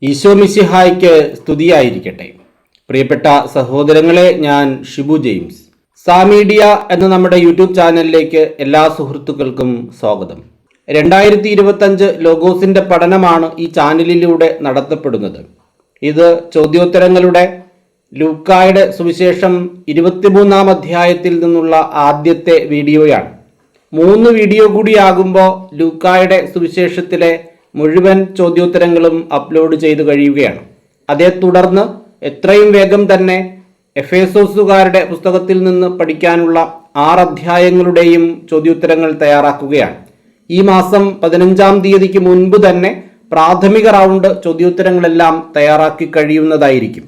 ഈശോ മിശിഹായ്ക്ക് സ്തുതിയായിരിക്കട്ടെ. പ്രിയപ്പെട്ട സഹോദരങ്ങളെ, ഞാൻ ഷിബു ജെയിംസ്. സാമീഡിയ എന്ന നമ്മുടെ യൂട്യൂബ് ചാനലിലേക്ക് എല്ലാ സുഹൃത്തുക്കൾക്കും സ്വാഗതം. 2025 ലോഗോസിന്റെ പഠനമാണ് ഈ ചാനലിലൂടെ നടത്തപ്പെടുന്നത്. ഇത് ചോദ്യോത്തരങ്ങളുടെ ലൂക്കായുടെ സുവിശേഷം 23-ാം അധ്യായത്തിൽ നിന്നുള്ള ആദ്യത്തെ വീഡിയോയാണ്. 3 വീഡിയോ കൂടിയാകുമ്പോൾ ലൂക്കായുടെ സുവിശേഷത്തിലെ മുഴുവൻ ചോദ്യോത്തരങ്ങളും അപ്ലോഡ് ചെയ്തു കഴിയുകയാണ്. അതേ തുടർന്ന് എത്രയും വേഗം തന്നെ എഫേസോസുകാരുടെ പുസ്തകത്തിൽ നിന്ന് പഠിക്കാനുള്ള 6 അധ്യായങ്ങളുടെയും ചോദ്യോത്തരങ്ങൾ തയ്യാറാക്കുകയാണ്. ഈ മാസം 15-ാം തീയതിക്ക് മുൻപ് തന്നെ പ്രാഥമിക റൗണ്ട് ചോദ്യോത്തരങ്ങളെല്ലാം തയ്യാറാക്കി കഴിയുന്നതായിരിക്കും.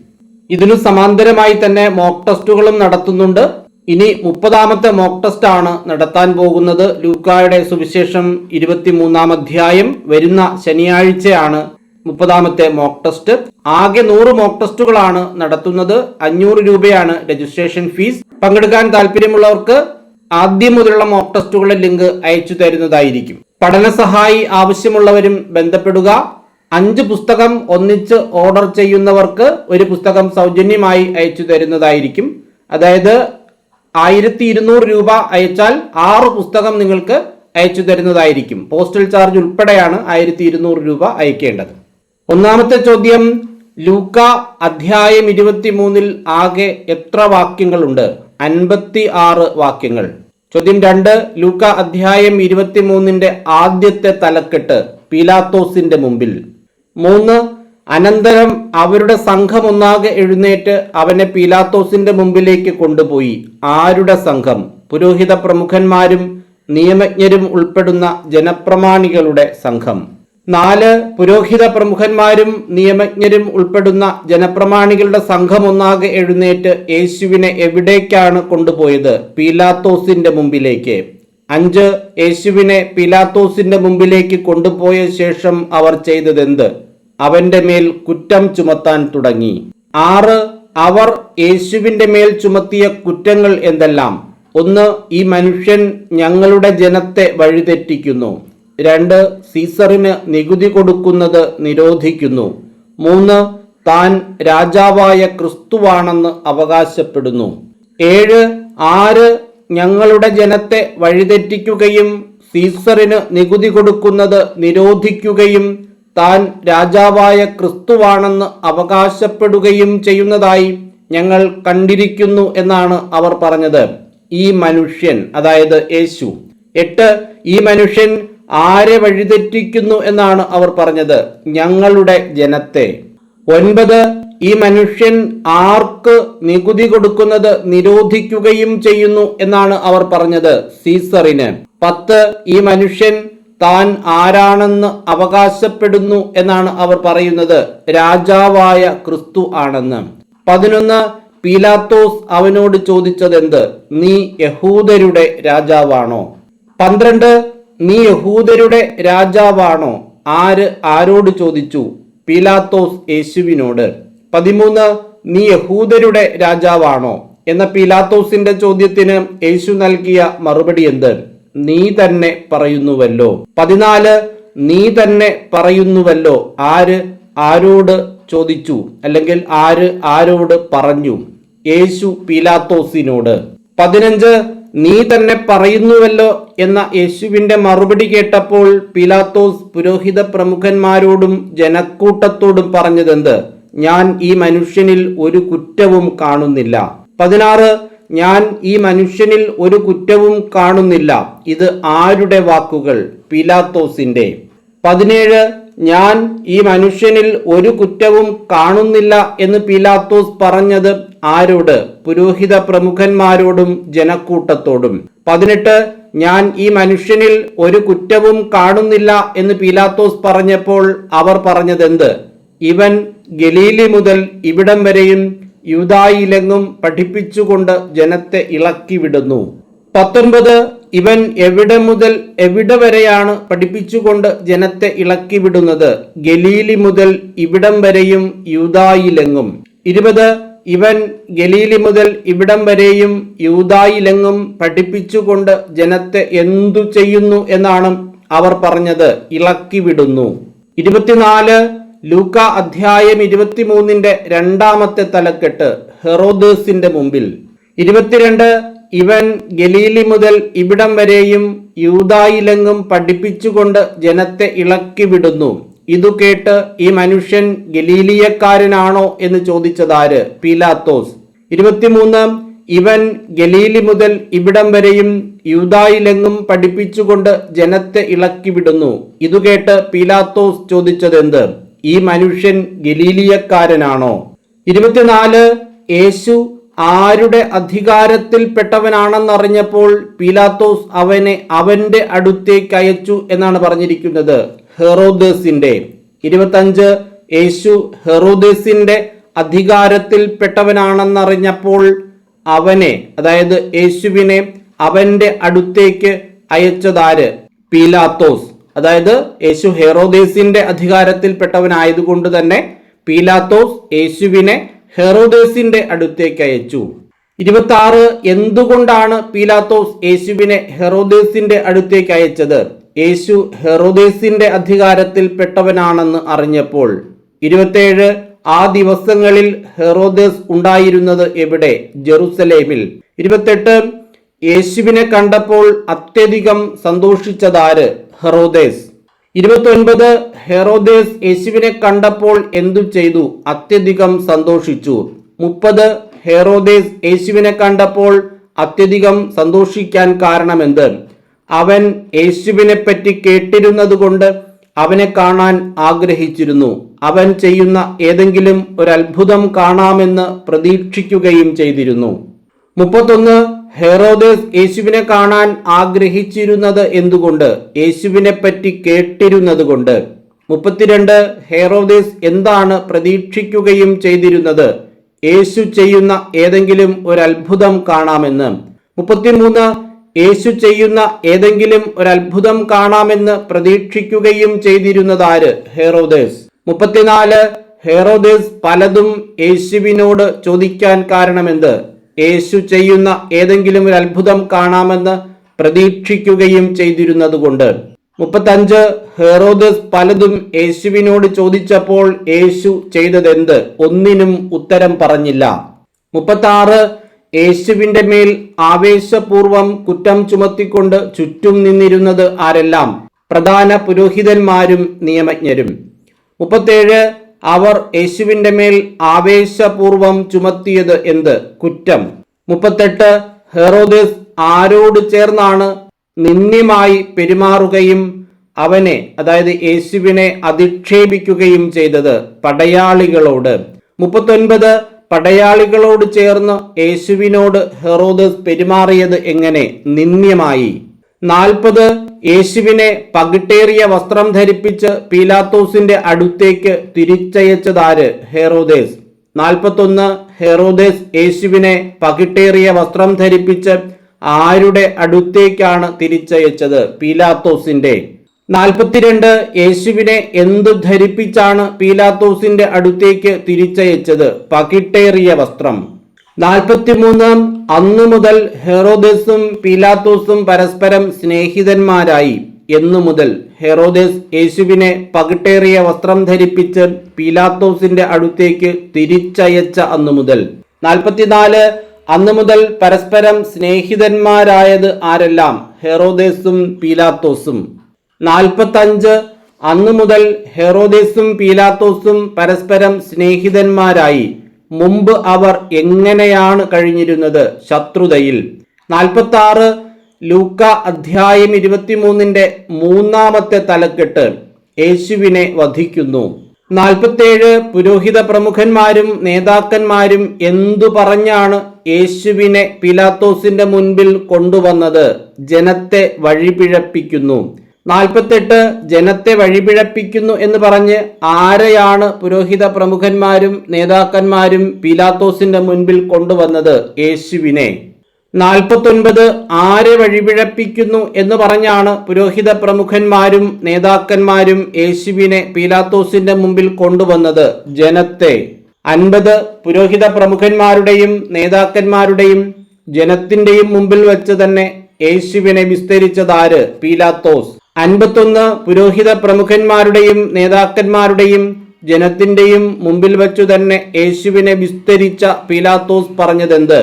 ഇതിനു സമാന്തരമായി തന്നെ മോക്ക് ടെസ്റ്റുകളും നടത്തുന്നുണ്ട്. ഇനി 30-ാമത്തെ മോക്ക് ടെസ്റ്റ് ആണ് നടത്താൻ പോകുന്നത്. ലൂക്കായുടെ സുവിശേഷം 23-ാം അധ്യായം വരുന്ന ശനിയാഴ്ചയാണ് 30-ാമത്തെ മോക്ക് ടെസ്റ്റ്. ആകെ 100 മോക്ക് ടെസ്റ്റുകളാണ് നടത്തുന്നത്. 500 രൂപയാണ് രജിസ്ട്രേഷൻ ഫീസ്. പങ്കെടുക്കാൻ താല്പര്യമുള്ളവർക്ക് ആദ്യം മുതലുള്ള മോക്ക് ടെസ്റ്റുകളുടെ ലിങ്ക് അയച്ചു തരുന്നതായിരിക്കും. പഠന സഹായി ആവശ്യമുള്ളവരും ബന്ധപ്പെടുക. 5 പുസ്തകം ഒന്നിച്ച് ഓർഡർ ചെയ്യുന്നവർക്ക് 1 പുസ്തകം സൗജന്യമായി അയച്ചു തരുന്നതായിരിക്കും. അതായത് 1200 രൂപ അയച്ചാൽ 6 പുസ്തകം നിങ്ങൾക്ക് അയച്ചു തരുന്നതായിരിക്കും. പോസ്റ്റൽ ചാർജ് ഉൾപ്പെടെയാണ് 1200 രൂപ അയക്കേണ്ടത്. ഒന്നാമത്തെ ചോദ്യം, ലൂക്ക അധ്യായം 23-ൽ ആകെ എത്ര വാക്യങ്ങളുണ്ട്? 56 വാക്യങ്ങൾ. ചോദ്യം 2, ലൂക്ക അധ്യായം 23-ന്റെ ആദ്യത്തെ തലക്കെട്ട് പീലാത്തോസിന്റെ മുമ്പിൽ. 3, അനന്തരം അവരുടെ സംഘം ഒന്നാകെ എഴുന്നേറ്റ് അവനെ പീലാത്തോസിന്റെ മുമ്പിലേക്ക് കൊണ്ടുപോയി. ആരുടെ സംഘം? പുരോഹിത പ്രമുഖന്മാരും നിയമജ്ഞരും ഉൾപ്പെടുന്ന ജനപ്രമാണികളുടെ സംഘം. 4, പുരോഹിത പ്രമുഖന്മാരും നിയമജ്ഞരും ഉൾപ്പെടുന്ന ജനപ്രമാണികളുടെ സംഘം ഒന്നാകെ എഴുന്നേറ്റ് യേശുവിനെ എവിടേക്കാണ് കൊണ്ടുപോയത്? പീലാത്തോസിന്റെ മുമ്പിലേക്ക്. 5, യേശുവിനെ പീലാത്തോസിന്റെ മുമ്പിലേക്ക് കൊണ്ടുപോയ ശേഷം അവർ ചെയ്തതെന്ത്? അവന്റെ മേൽ കുറ്റം ചുമത്താൻ തുടങ്ങി. 6, അവർ യേശുവിന്റെ മേൽ ചുമത്തിയ കുറ്റങ്ങൾ എന്തെല്ലാം? 1, ഈ മനുഷ്യൻ ഞങ്ങളുടെ ജനത്തെ വഴിതെറ്റിക്കുന്നു. 2, സീസറിന് നികുതി കൊടുക്കുന്നത് നിരോധിക്കുന്നു. 3, താൻ രാജാവായ ക്രിസ്തുവാണെന്ന് അവകാശപ്പെടുന്നു. 7, ആര് ഞങ്ങളുടെ ജനത്തെ വഴിതെറ്റിക്കുകയും സീസറിന് നികുതി കൊടുക്കുന്നത് നിരോധിക്കുകയും താൻ രാജാവായ ക്രിസ്തുവാണെന്ന് അവകാശപ്പെടുകയും ചെയ്യുന്നതായി ഞങ്ങൾ കണ്ടിരിക്കുന്നു എന്നാണ് അവർ പറഞ്ഞത്. ഈ മനുഷ്യൻ, അതായത് യേശു. 8, ഈ മനുഷ്യൻ ആരെ വഴിതെറ്റിക്കുന്നു എന്നാണ് അവർ പറഞ്ഞത്? ഞങ്ങളുടെ ജനത്തെ. 9, ഈ മനുഷ്യൻ ആർക്ക് നികുതി കൊടുക്കുന്നത് നിരോധിക്കുകയും ചെയ്യുന്നു എന്നാണ് അവർ പറഞ്ഞത്? സീസറിന്. 10, ഈ മനുഷ്യൻ താൻ ആരാണെന്ന് അവകാശപ്പെടുന്നു എന്നാണ് അവർ പറയുന്നത്? രാജാവായ ക്രിസ്തു ആണെന്ന്. 11, പീലാത്തോസ് അവനോട് ചോദിച്ചതെന്ത്? നീ യഹൂദരുടെ രാജാവാണോ? 12, നീ യഹൂദരുടെ രാജാവാണോ? ആര് ആരോട് ചോദിച്ചു? പീലാത്തോസ് യേശുവിനോട്. 13, നീ യഹൂദരുടെ രാജാവാണോ എന്ന പീലാത്തോസിന്റെ ചോദ്യത്തിന് യേശു നൽകിയ മറുപടി എന്ത്? നീ തന്നെ പറയുന്നുവല്ലോ. 14, നീ തന്നെ പറയുന്നുവല്ലോ. ആര് ആരോട് ചോദിച്ചു? അല്ലെങ്കിൽ ആര് ആരോട് പറഞ്ഞു? യേശു പീലാത്തോസിനോട്. 15, നീ തന്നെ പറയുന്നുവല്ലോ എന്ന യേശുവിന്റെ മറുപടി കേട്ടപ്പോൾ പീലാത്തോസ് പുരോഹിത പ്രമുഖന്മാരോടും ജനക്കൂട്ടത്തോടും പറഞ്ഞതെന്ത്? ഞാൻ ഈ മനുഷ്യനിൽ ഒരു കുറ്റവും കാണുന്നില്ല. 16, ഞാൻ ഈ മനുഷ്യനിൽ ഒരു കുറ്റവും കാണുന്നില്ല. ഇത് ആരുടെ വാക്കുകൾ? പീലാത്തോസിന്റെ. 17, ഞാൻ ഈ മനുഷ്യനിൽ ഒരു കുറ്റവും കാണുന്നില്ല എന്ന് പീലാത്തോസ് പറഞ്ഞത് ആരോട്? പുരോഹിത പ്രമുഖന്മാരോടും ജനക്കൂട്ടത്തോടും. 18, ഞാൻ ഈ മനുഷ്യനിൽ ഒരു കുറ്റവും കാണുന്നില്ല എന്ന് പീലാത്തോസ് പറഞ്ഞപ്പോൾ അവർ പറഞ്ഞതെന്ത്? ഇവൻ ഗലീലി മുതൽ ഇവിടം വരെയും യൂദായിലെങ്ങും പഠിപ്പിച്ചുകൊണ്ട് ജനത്തെ ഇളക്കി വിടുന്നു. 19, ഇവൻ എവിടെ മുതൽ എവിടെ വരെയാണ് പഠിപ്പിച്ചുകൊണ്ട് ജനത്തെ ഇളക്കി വിടുന്നത്? ഗലീലി മുതൽ ഇവിടം വരെയും യൂദായിലെങ്ങും. 20, ഇവൻ ഗലീലി മുതൽ ഇവിടം വരെയും യൂദായിലെങ്ങും പഠിപ്പിച്ചുകൊണ്ട് ജനത്തെ എന്തു ചെയ്യുന്നു എന്നാണ് അവർ പറഞ്ഞത്? ഇളക്കി വിടുന്നു. 24, ലൂക്ക അധ്യായം 23 രണ്ടാമത്തെ തലക്കെട്ട് ഹെറോദേസിന്റെ മുമ്പിൽ. 22 ഇവൻ ഗലീലി മുതൽ ഇവിടം വരെയും യൂദായിലെങ്ങും പഠിപ്പിച്ചുകൊണ്ട് ജനത്തെ ഇളക്കി വിടുന്നു. ഇതു കേട്ട് ഈ മനുഷ്യൻ ഗലീലിയക്കാരനാണോ എന്ന് ചോദിച്ചതാര്? പീലാത്തോസ്. 23 ഇവൻ ഗലീലി മുതൽ ഇവിടം വരെയും യൂദായിലെങ്ങും പഠിപ്പിച്ചുകൊണ്ട് ജനത്തെ ഇളക്കി വിടുന്നു. ഇതു കേട്ട് പീലാത്തോസ് ചോദിച്ചതെന്ത്? ഈ മനുഷ്യൻ ഗലീലിയക്കാരനാണോ? 24 യേശു ആരുടെ അധികാരത്തിൽപ്പെട്ടവനാണെന്നറിഞ്ഞപ്പോൾ പീലാത്തോസ് അവനെ അവന്റെ അടുത്തേക്ക് അയച്ചു എന്നാണ് പറഞ്ഞിരിക്കുന്നത്. ഹെറോദേസിന്റെ. 25 യേശു ഹെറോദേസിന്റെ അധികാരത്തിൽപ്പെട്ടവനാണെന്നറിഞ്ഞപ്പോൾ അവനെ, അതായത് യേശുവിനെ അവന്റെ അടുത്തേക്ക് അയച്ചതാര്? പീലാത്തോസ്. അതായത് യേശു ഹെറോദേസിന്റെ അധികാരത്തിൽപ്പെട്ടവനായതുകൊണ്ട് തന്നെ പീലാത്തോസ് യേശുവിനെ ഹെറോദേസിന്റെ അടുത്തേക്ക് അയച്ചു. 26 എന്തുകൊണ്ടാണ് പീലാത്തോസ് യേശുവിനെ ഹെറോദേസിന്റെ അടുത്തേക്ക് അയച്ചത്? യേശു ഹെറോദേസിന്റെ അധികാരത്തിൽപ്പെട്ടവനാണെന്ന് അറിഞ്ഞപ്പോൾ. 27 ആ ദിവസങ്ങളിൽ ഹെറോദേസ് ഉണ്ടായിരുന്നത് എവിടെ? ജെറുസലേമിൽ. 28 യേശുവിനെ കണ്ടപ്പോൾ അത്യധികം സന്തോഷിച്ചതാര്? ഹെറോദേസ്. 29 ഹെറോദേസ് യേശുവിനെ കണ്ടപ്പോൾ എന്തു ചെയ്തു? അത്യധികം സന്തോഷിച്ചു. 30 ഹെറോദേസ് യേശുവിനെ കണ്ടപ്പോൾ അത്യധികം സന്തോഷിക്കാൻ കാരണമെന്ത്? അവൻ യേശുവിനെ പറ്റി കേട്ടിരുന്നത് കൊണ്ട് അവനെ കാണാൻ ആഗ്രഹിച്ചിരുന്നു. അവൻ ചെയ്യുന്ന ഏതെങ്കിലും ഒരു അത്ഭുതം കാണാമെന്ന് പ്രതീക്ഷിക്കുകയും ചെയ്തിരുന്നു. 31 ഹെറോദേസ് യേശുവിനെ കാണാൻ ആഗ്രഹിച്ചിരുന്നത് എന്തുകൊണ്ട്? യേശുവിനെ പറ്റി കേട്ടിരുന്നത് കൊണ്ട്. 32 ഹെറോദേസ് എന്താണ് പ്രതീക്ഷിക്കുകയും ചെയ്തിരുന്നത്? യേശു ചെയ്യുന്ന ഏതെങ്കിലും ഒരു അത്ഭുതം കാണാമെന്ന്. 33 യേശു ചെയ്യുന്ന ഏതെങ്കിലും ഒരു അത്ഭുതം കാണാമെന്ന് പ്രതീക്ഷിക്കുകയും ചെയ്തിരുന്നതാര്? ഹെറോദേസ്. 34 ഹെറോദേസ് പലതും യേശുവിനോട് ചോദിക്കാൻ കാരണമെന്ത്? യേശു ചെയ്യുന്ന ഏതെങ്കിലും ഒരു അത്ഭുതം കാണാമെന്ന് പ്രതീക്ഷിക്കുകയും ചെയ്തിരുന്നതുകൊണ്ട്. 35 ഹെറോദേസ് പലതും യേശുവിനോട് ചോദിച്ചപ്പോൾ യേശു ചെയ്തതെന്ത്? ഒന്നിനും ഉത്തരം പറഞ്ഞില്ല. 36 യേശുവിന്റെ മേൽ ആവേശപൂർവം കുറ്റം ചുമത്തിക്കൊണ്ട് ചുറ്റും നിന്നിരുന്നത് ആരെല്ലാം? പ്രധാന പുരോഹിതന്മാരും നിയമജ്ഞരും. 37 അവർ യേശുവിന്റെ മേൽ ആവേശപൂർവം ചുമത്തിയത് എന്ത്? കുറ്റം. 38 ഹെറോദേസ് ആരോട് ചേർന്നാണ് നിന്ദ്യമായി പെരുമാറുകയും അവനെ, അതായത് യേശുവിനെ അധിക്ഷേപിക്കുകയും ചെയ്തത്? പടയാളികളോട്. 39 പടയാളികളോട് ചേർന്ന് യേശുവിനോട് ഹെറോദേസ് പെരുമാറിയത് എങ്ങനെ? നിന്ദ്യമായി. 40 യേശുവിനെ പകിട്ടേറിയ വസ്ത്രം ധരിപ്പിച്ച് പീലാത്തോസിന്റെ അടുത്തേക്ക് തിരിച്ചയച്ചതാര്? ഹെറോദേസ്. 41 ഹെറോദേസ് യേശുവിനെ പകിട്ടേറിയ വസ്ത്രം ധരിപ്പിച്ച് ആരുടെ അടുത്തേക്കാണ് തിരിച്ചയച്ചത്? പീലാത്തോസിന്റെ. 42 യേശുവിനെ എന്തു ധരിപ്പിച്ചാണ് പീലാത്തോസിന്റെ അടുത്തേക്ക് തിരിച്ചയച്ചത്? പകിട്ടേറിയ വസ്ത്രം. 43 അന്നു മുതൽ ഹെറോദേസും പീലാത്തോസും പരസ്പരം സ്നേഹിതന്മാരായി. എന്നു മുതൽ? ഹെറോദേസ് യേശുവിനെ പകിട്ടേറിയ വസ്ത്രം ധരിപ്പിച്ച് പീലാത്തോസിന്റെ അടുത്തേക്ക് തിരിച്ചയച്ച അന്നു മുതൽ. 44 അന്നു മുതൽ പരസ്പരം സ്നേഹിതന്മാരായത് ആരെല്ലാം? ഹെറോദേസും പീലാത്തോസും. 45 അന്നു മുതൽ ഹെറോദേസും പീലാത്തോസും പരസ്പരം സ്നേഹിതന്മാരായി. മുമ്പ് അവർ എങ്ങനെയാണ് കഴിഞ്ഞിരുന്നത്? ശത്രുതയിൽ. 46 ലൂക്ക അധ്യായം 23 മൂന്നാമത്തെ തലക്കെട്ട് യേശുവിനെ വധിക്കുന്നു. 47 പുരോഹിത പ്രമുഖന്മാരും നേതാക്കന്മാരും എന്തു പറഞ്ഞാണ് യേശുവിനെ പീലാത്തോസിന്റെ മുൻപിൽ കൊണ്ടുവന്നത്? ജനത്തെ വഴിപിഴപ്പിക്കുന്നു. 48 ജനത്തെ വഴിപിഴപ്പിക്കുന്നു എന്ന് പറഞ്ഞ് ആരെയാണ് പുരോഹിത പ്രമുഖന്മാരും നേതാക്കന്മാരും പീലാത്തോസിന്റെ മുൻപിൽ കൊണ്ടുവന്നത്? യേശുവിനെ. 49 ആരെ വഴിപിഴപ്പിക്കുന്നു എന്ന് പറഞ്ഞാണ് പുരോഹിത പ്രമുഖന്മാരും നേതാക്കന്മാരും യേശുവിനെ പീലാത്തോസിന്റെ മുമ്പിൽ കൊണ്ടുവന്നത്? ജനത്തെ. 50 പുരോഹിത പ്രമുഖന്മാരുടെയും നേതാക്കന്മാരുടെയും ജനത്തിന്റെയും മുമ്പിൽ വെച്ച് തന്നെ യേശുവിനെ വിസ്തരിച്ചതാര്? പീലാത്തോസ്. 51 പുരോഹിത പ്രമുഖന്മാരുടെയും നേതാക്കന്മാരുടെയും ജനത്തിന്റെയും മുമ്പിൽ വച്ചു തന്നെ യേശുവിനെ വിസ്തരിച്ച പീലാത്തോസ് പറഞ്ഞതെന്ത്?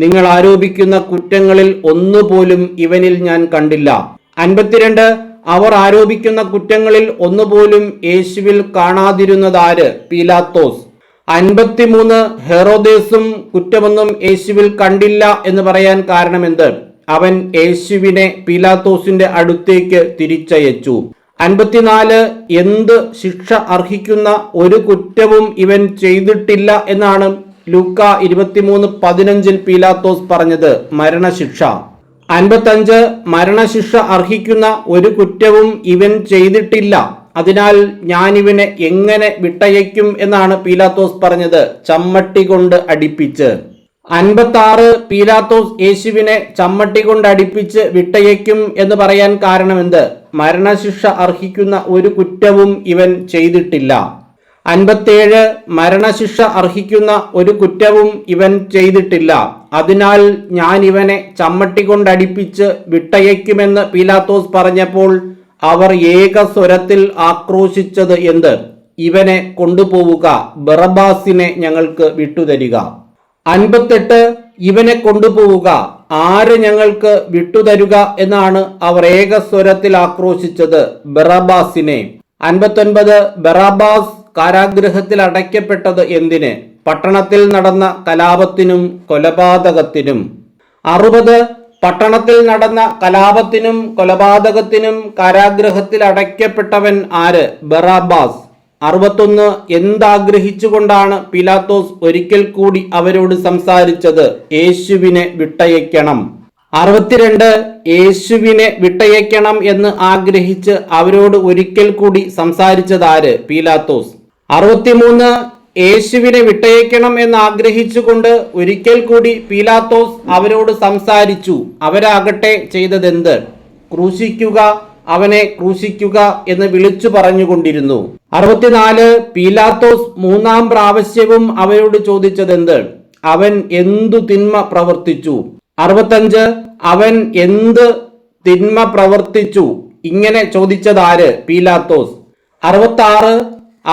നിങ്ങൾ ആരോപിക്കുന്ന കുറ്റങ്ങളിൽ ഒന്നുപോലും ഇവനിൽ ഞാൻ കണ്ടില്ല. 52 അവർ ആരോപിക്കുന്ന കുറ്റങ്ങളിൽ ഒന്നുപോലും യേശുവിൽ കാണാതിരുന്നതാര്? പീലാത്തോസ്. 53 ഹെറോദേസും കുറ്റമൊന്നും യേശുവിൽ കണ്ടില്ല എന്ന് പറയാൻ കാരണമെന്ത്? അവൻ യേശുവിനെ പീലാത്തോസിന്റെ അടുത്തേക്ക് തിരിച്ചയച്ചു. 54 എന്ത് ശിക്ഷ അർഹിക്കുന്ന ഒരു കുറ്റവും ഇവൻ ചെയ്തിട്ടില്ല എന്നാണ് ലൂക്ക 23:15 പീലാത്തോസ് പറഞ്ഞത്, മരണശിക്ഷ. 55 മരണശിക്ഷ അർഹിക്കുന്ന ഒരു കുറ്റവും ഇവൻ ചെയ്തിട്ടില്ല, അതിനാൽ ഞാൻ ഇവനെ എങ്ങനെ വിട്ടയക്കും എന്നാണ് പീലാത്തോസ് പറഞ്ഞത്, ചമ്മട്ടി കൊണ്ട് അടിപ്പിച്ച്. 56 പീലാത്തോസ് യേശുവിനെ ചമ്മട്ടി കൊണ്ട് അടിപ്പിച്ച് വിട്ടയക്കും എന്ന് പറയാൻ കാരണമെന്ത്? മരണശിക്ഷ അർഹിക്കുന്ന ഒരു കുറ്റവും ഇവൻ ചെയ്തിട്ടില്ല. 57 മരണശിക്ഷ അർഹിക്കുന്ന ഒരു കുറ്റവും ഇവൻ ചെയ്തിട്ടില്ല, അതിനാൽ ഞാൻ ഇവനെ ചമ്മട്ടി കൊണ്ടടിപ്പിച്ച് വിട്ടയക്കുമെന്ന് പീലാത്തോസ് പറഞ്ഞപ്പോൾ അവർ ഏക സ്വരത്തിൽ ആക്രോശിച്ചത് എന്ത്? ഇവനെ കൊണ്ടുപോവുക, ബറബ്ബാസിനെ ഞങ്ങൾക്ക് വിട്ടുതരിക. 58 ഇവനെ കൊണ്ടുപോവുക, ആര് ഞങ്ങൾക്ക് വിട്ടുതരുക എന്നാണ് അവർ ഏക സ്വരത്തിൽ ആക്രോശിച്ചത്, ബറബ്ബാസിനെ. 59 ബറബ്ബാസ് കാരാഗൃഹത്തിൽ അടയ്ക്കപ്പെട്ടത് എന്തിന്? പട്ടണത്തിൽ നടന്ന കലാപത്തിനും കൊലപാതകത്തിനും. 60 പട്ടണത്തിൽ നടന്ന കലാപത്തിനും കൊലപാതകത്തിനും കാരാഗൃഹത്തിൽ അടയ്ക്കപ്പെട്ടവൻ ആര്? ബറബ്ബാസ്. 61 എന്താഗ്രഹിച്ചുകൊണ്ടാണ് പീലാത്തോസ് ഒരിക്കൽ കൂടി അവരോട് സംസാരിച്ചത്? യേശുവിനെ വിട്ടയക്കണം. 62 യേശുവിനെ വിട്ടയക്കണം എന്ന് ആഗ്രഹിച്ച് അവരോട് ഒരിക്കൽ കൂടി സംസാരിച്ചതാര്? പീലാത്തോസ്. 63 യേശുവിനെ വിട്ടയക്കണം എന്ന് ആഗ്രഹിച്ചുകൊണ്ട് ഒരിക്കൽ കൂടി പീലാത്തോസ് അവരോട് സംസാരിച്ചു. അവരാകട്ടെ ചെയ്തതെന്ത്? ക്രൂശിക്കുക, അവനെ ക്രൂശിക്കുക എന്ന് വിളിച്ചു പറഞ്ഞുകൊണ്ടിരുന്നു. 64 പീലാത്തോസ് 3-ാം പ്രാവശ്യവും അവരോട് ചോദിച്ചതെന്ത്? അവൻ എന്തു തിന്മ പ്രവർത്തിച്ചു? 65 അവൻ എന്ത് തിന്മ പ്രവർത്തിച്ചു? ഇങ്ങനെ ചോദിച്ചതാര്? പീലാത്തോസ്. 66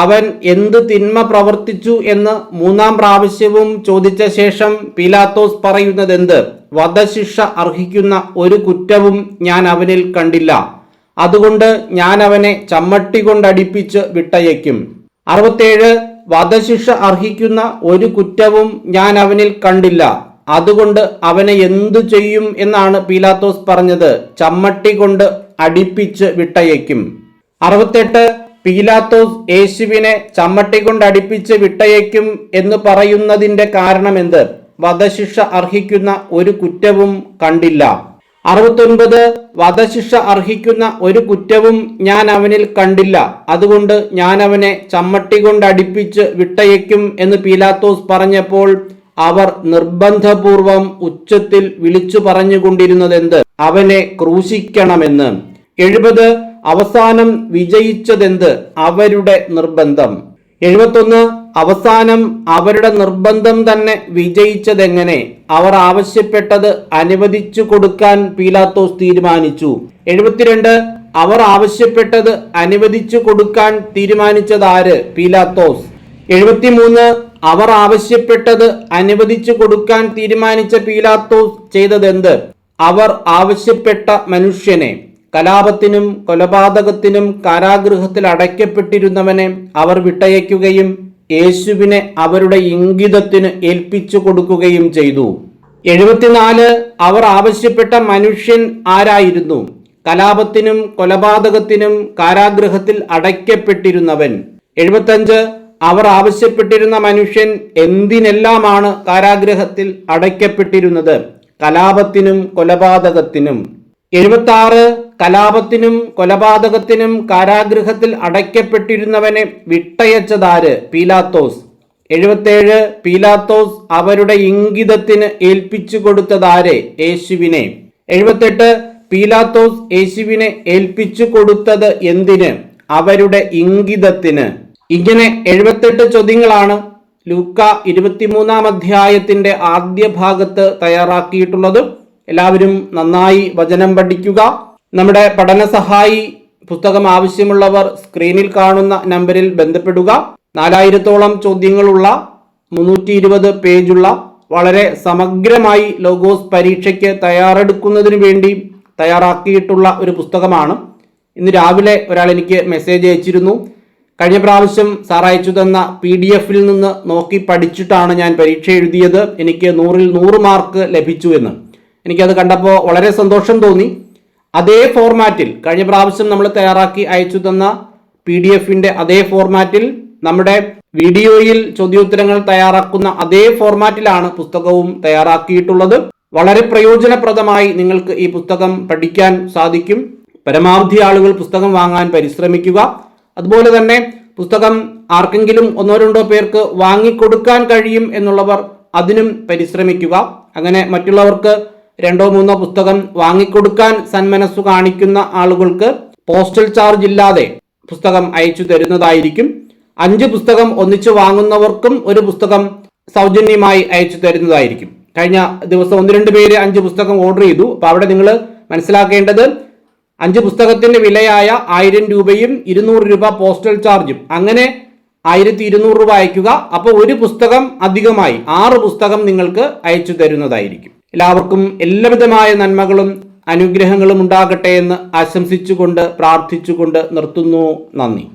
അവൻ എന്ത് തിന്മ പ്രവർത്തിച്ചു എന്ന് 3-ാം പ്രാവശ്യവും ചോദിച്ച ശേഷം പീലാത്തോസ് പറയുന്നതെന്ത്? വധശിക്ഷ അർഹിക്കുന്ന ഒരു കുറ്റവും ഞാൻ അവനിൽ കണ്ടില്ല, അതുകൊണ്ട് ഞാൻ അവനെ ചമ്മട്ടി കൊണ്ടടിപ്പിച്ച് വിട്ടയക്കും. 67 വധശിക്ഷ അർഹിക്കുന്ന ഒരു കുറ്റവും ഞാൻ അവനിൽ കണ്ടില്ല, അതുകൊണ്ട് അവനെ എന്തു ചെയ്യും എന്നാണ് പീലാത്തോസ് പറഞ്ഞത്, ചമ്മട്ടി കൊണ്ട് അടിപ്പിച്ച് വിട്ടയക്കും. 68 പീലാത്തോസ് യേശുവിനെ ചമ്മട്ടി കൊണ്ട് അടിപ്പിച്ച് വിട്ടയക്കും എന്ന് പറയുന്നതിന്റെ കാരണമെന്ത്? വധശിക്ഷ അർഹിക്കുന്ന ഒരു കുറ്റവും കണ്ടില്ല. 69 വധശിക്ഷ അർഹിക്കുന്ന ഒരു കുറ്റവും ഞാൻ അവനിൽ കണ്ടില്ല, അതുകൊണ്ട് ഞാൻ അവനെ ചമ്മട്ടി കൊണ്ട് അടിപ്പിച്ച് വിട്ടയക്കും എന്ന് പീലാത്തോസ് പറഞ്ഞപ്പോൾ അവർ നിർബന്ധപൂർവം ഉച്ചത്തിൽ വിളിച്ചു പറഞ്ഞുകൊണ്ടിരുന്നതെന്ത്? അവനെ ക്രൂശിക്കണമെന്ന്. 70 അവസാനം വിജയിച്ചതെന്ത്? അവരുടെ നിർബന്ധം. 71 അവസാനം അവരുടെ നിർബന്ധം തന്നെ വിജയിച്ചതെങ്ങനെ? അവർ ആവശ്യപ്പെട്ടത് അനുവദിച്ചു കൊടുക്കാൻ പീലാത്തോസ് തീരുമാനിച്ചു. 72 അവർ ആവശ്യപ്പെട്ടത് അനുവദിച്ചു കൊടുക്കാൻ തീരുമാനിച്ചതാര്? പീലാത്തോസ്. 73 അവർ ആവശ്യപ്പെട്ടത് അനുവദിച്ചു കൊടുക്കാൻ തീരുമാനിച്ച പീലാത്തോസ് ചെയ്തതെന്ത്? അവർ ആവശ്യപ്പെട്ട മനുഷ്യനെ, കലാപത്തിനും കൊലപാതകത്തിനും കാരാഗൃഹത്തിൽ അടയ്ക്കപ്പെട്ടിരുന്നവനെ അവർ വിട്ടയക്കുകയും യേശുവിനെ അവരുടെ ഇംഗിതത്തിന് ഏൽപ്പിച്ചു കൊടുക്കുകയും ചെയ്തു. 74 അവർ ആവശ്യപ്പെട്ട മനുഷ്യൻ ആരായിരുന്നു? കലാപത്തിനും കൊലപാതകത്തിനും കാരാഗൃഹത്തിൽ അടയ്ക്കപ്പെട്ടിരുന്നവൻ. 75 അവർ ആവശ്യപ്പെട്ടിരുന്ന മനുഷ്യൻ എന്തിനെല്ലാമാണ് കാരാഗൃഹത്തിൽ അടയ്ക്കപ്പെട്ടിരുന്നത്? കലാപത്തിനും കൊലപാതകത്തിനും. 76 കലാപത്തിനും കൊലപാതകത്തിനും കാരാഗൃഹത്തിൽ അടയ്ക്കപ്പെട്ടിരുന്നവനെ വിട്ടയച്ചതാര്? പീലാത്തോസ്. 77 പീലാത്തോസ് അവരുടെ ഇംഗിതത്തിന് ഏൽപ്പിച്ചു കൊടുത്തതാരെ? യേശുവിനെ. 78 പീലാത്തോസ് യേശുവിനെ ഏൽപ്പിച്ചു കൊടുത്തത് എന്തിന്? അവരുടെ ഇംഗിതത്തിന്. ഇങ്ങനെ 78 ചോദ്യങ്ങളാണ് ലൂക്ക 23-ാം അധ്യായത്തിന്റെ ആദ്യ ഭാഗത്ത് തയ്യാറാക്കിയിട്ടുള്ളത്. എല്ലാവരും നന്നായി വചനം പഠിക്കുക. നമ്മുടെ പഠന സഹായി പുസ്തകം ആവശ്യമുള്ളവർ സ്ക്രീനിൽ കാണുന്ന നമ്പറിൽ ബന്ധപ്പെടുക. 4000-ഓളം ചോദ്യങ്ങളുള്ള 320 പേജുള്ള വളരെ സമഗ്രമായി ലോഗോസ് പരീക്ഷയ്ക്ക് തയ്യാറെടുക്കുന്നതിന് വേണ്ടി തയ്യാറാക്കിയിട്ടുള്ള ഒരു പുസ്തകമാണ്. ഇന്ന് രാവിലെ ഒരാൾ എനിക്ക് മെസ്സേജ് അയച്ചിരുന്നു, കഴിഞ്ഞ പ്രാവശ്യം സാർ അയച്ചു തന്ന PDF-ൽ നിന്ന് നോക്കി പഠിച്ചിട്ടാണ് ഞാൻ പരീക്ഷ എഴുതിയത്, എനിക്ക് 100-ൽ 100 മാർക്ക് ലഭിച്ചു എന്ന്. എനിക്കത് കണ്ടപ്പോൾ വളരെ സന്തോഷം തോന്നി. അതേ ഫോർമാറ്റിൽ കഴിഞ്ഞ പ്രാവശ്യം നമ്മൾ തയ്യാറാക്കി അയച്ചു തന്ന PDF-ന്റെ അതേ ഫോർമാറ്റിൽ നമ്മുടെ വീഡിയോയിൽ ചോദ്യോത്തരങ്ങൾ തയ്യാറാക്കുന്ന അതേ ഫോർമാറ്റിലാണ് പുസ്തകവും തയ്യാറാക്കിയിട്ടുള്ളത്. വളരെ പ്രയോജനപ്രദമായി നിങ്ങൾക്ക് ഈ പുസ്തകം പഠിക്കാൻ സാധിക്കും. പരമാവധി ആളുകൾ പുസ്തകം വാങ്ങാൻ പരിശ്രമിക്കുക. അതുപോലെ തന്നെ പുസ്തകം ആർക്കെങ്കിലും 1-2 പേർക്ക് വാങ്ങിക്കൊടുക്കാൻ കഴിയും എന്നുള്ളവർ അതിനും പരിശ്രമിക്കുക. അങ്ങനെ മറ്റുള്ളവർക്ക് 2-3 പുസ്തകം വാങ്ങിക്കൊടുക്കാൻ സന്മനസ്സു കാണിക്കുന്ന ആളുകൾക്ക് പോസ്റ്റൽ ചാർജ് ഇല്ലാതെ പുസ്തകം അയച്ചു തരുന്നതായിരിക്കും. 5 പുസ്തകം ഒന്നിച്ച് വാങ്ങുന്നവർക്കും 1 പുസ്തകം സൗജന്യമായി അയച്ചു തരുന്നതായിരിക്കും. കഴിഞ്ഞ ദിവസം 1-2 പേര് 5 പുസ്തകം ഓർഡർ ചെയ്തു. അപ്പോൾ അവിടെ നിങ്ങൾ മനസ്സിലാക്കേണ്ടത് 5 പുസ്തകത്തിന്റെ വിലയായ 1000 രൂപയും 200 രൂപ പോസ്റ്റൽ ചാർജും, അങ്ങനെ 1200 രൂപ അയക്കുക. അപ്പോൾ 1 പുസ്തകം അധികമായി 6 പുസ്തകം നിങ്ങൾക്ക് അയച്ചു തരുന്നതായിരിക്കും. എല്ലാവർക്കും എല്ലാവിധമായ നന്മകളും അനുഗ്രഹങ്ങളും ഉണ്ടാകട്ടെ എന്ന് ആശംസിച്ചുകൊണ്ട് പ്രാർത്ഥിച്ചുകൊണ്ട് നിർത്തുന്നു. നന്ദി.